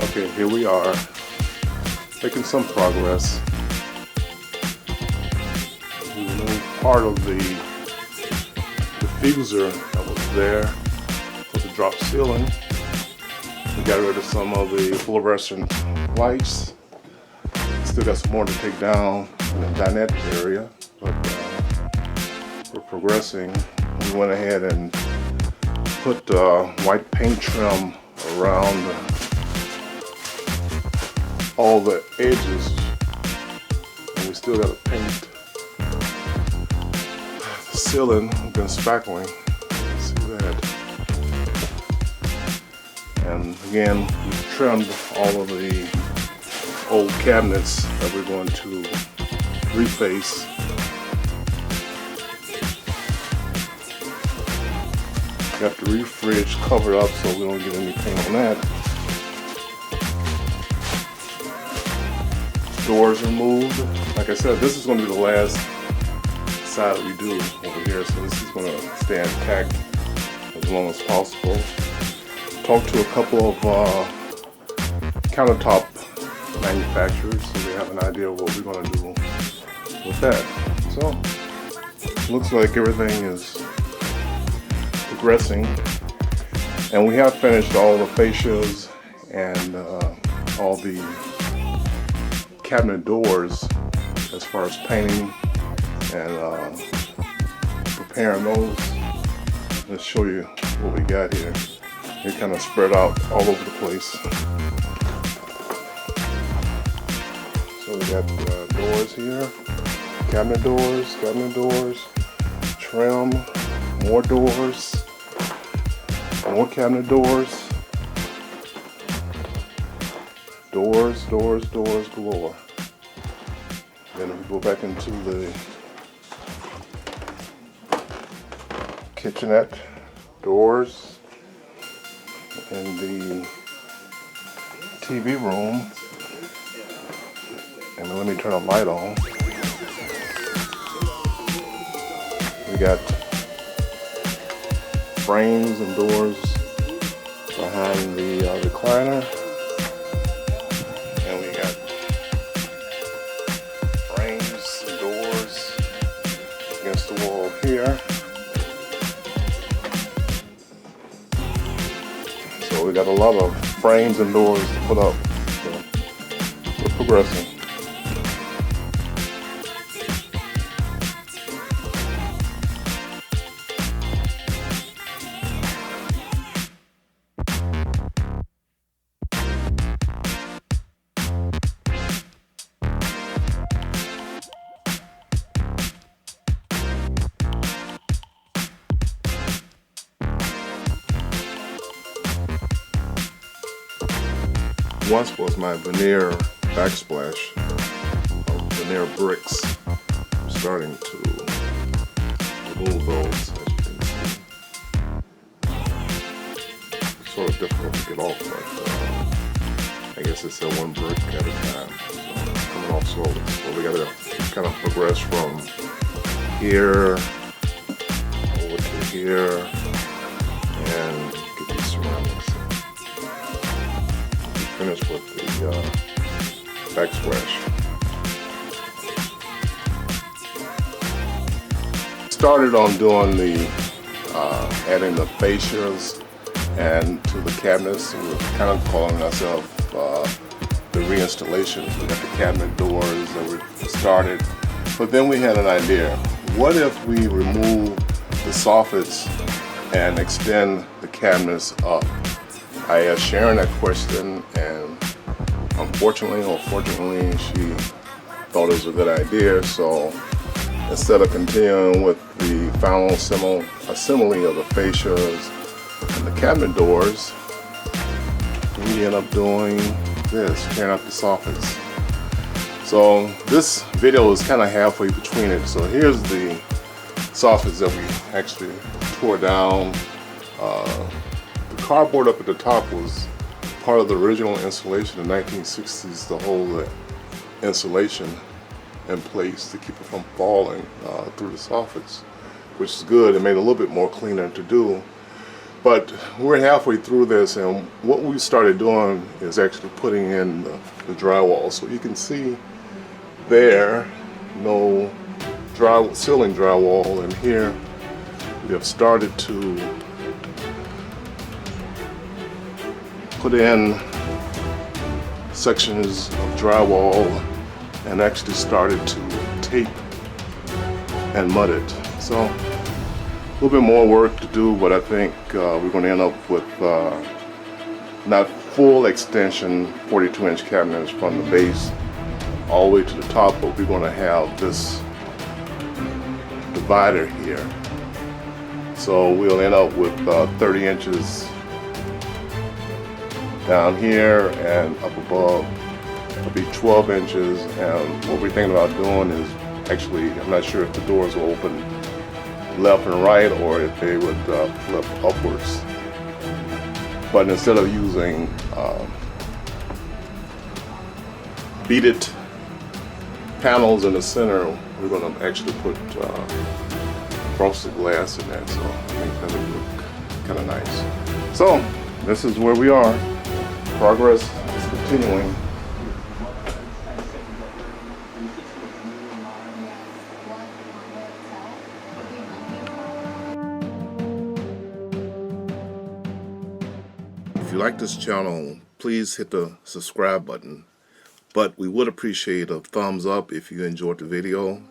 Okay, here we are, making some progress. We removed part of the diffuser that was there for the drop ceiling. We got rid of some of the fluorescent lights. Still got some more to take down in the dinette area, but we're progressing. We went ahead and put white paint trim around all the edges, and we still got to paint the ceiling. We've been spackling. See that? And again, we trimmed all of the old cabinets that we're going to reface. Got the rear fridge covered up so we don't get any paint on that. Doors removed. Like I said, this is going to be the last side that we do over here, so this is going to stay intact as long as possible. Talked to a couple of countertop manufacturers so they have an idea of what we're going to do with that. So, looks like everything is progressing, and we have finished all the fascias and all the cabinet doors as far as painting and preparing those. Let's show you what we got here. They're kind of spread out all over the place. So we got doors here, cabinet doors, trim, more doors, more cabinet doors, doors galore. Then we go back into the kitchenette, doors, in the TV room. And let me turn a light on. We got frames and doors behind the recliner. And we got frames and doors against the wall here. So we got a lot of frames and doors to put up. So we're progressing. Once was my veneer backsplash of veneer bricks. I'm starting to remove those, as you can see. It's sort of difficult to get off, but I guess it's one brick at a time. So it's coming off slowly. So we gotta kind of progress from here over to here and get these ceramics. Finished with the backsplash. Started on doing the adding the fascias and to the cabinets. We're kind of calling ourselves the reinstallation. We got the cabinet doors that we started, but then we had an idea. What if we remove the soffits and extend the cabinets up? I asked Sharon that question, and unfortunately or fortunately, she thought it was a good idea. So instead of continuing with the final assembly of the fascias and the cabinet doors, we end up doing this, tearing up the soffits. So this video is kind of halfway between it. So here's the soffits that we actually tore down. The cardboard up at the top was part of the original insulation in the 1960s to hold the insulation in place to keep it from falling through the soffits, which is good. It made it a little bit more cleaner to do. But we're halfway through this, and what we started doing is actually putting in the drywall. So you can see there, no ceiling drywall, and here we have started to put in sections of drywall and actually started to tape and mud it. So a little bit more work to do, but I think we're going to end up with not full extension 42-inch cabinets from the base all the way to the top, but we're going to have this divider here. So we'll end up with 30 inches down here, and up above it'll be 12 inches. And what we're thinking about doing is, actually, I'm not sure if the doors will open left and right or if they would flip upwards. But instead of using beaded panels in the center, we're going to actually put frosted glass in there. So I think that'll look kind of nice. So this is where we are. Progress is continuing. If you like this channel, please hit the subscribe button. But we would appreciate a thumbs up if you enjoyed the video,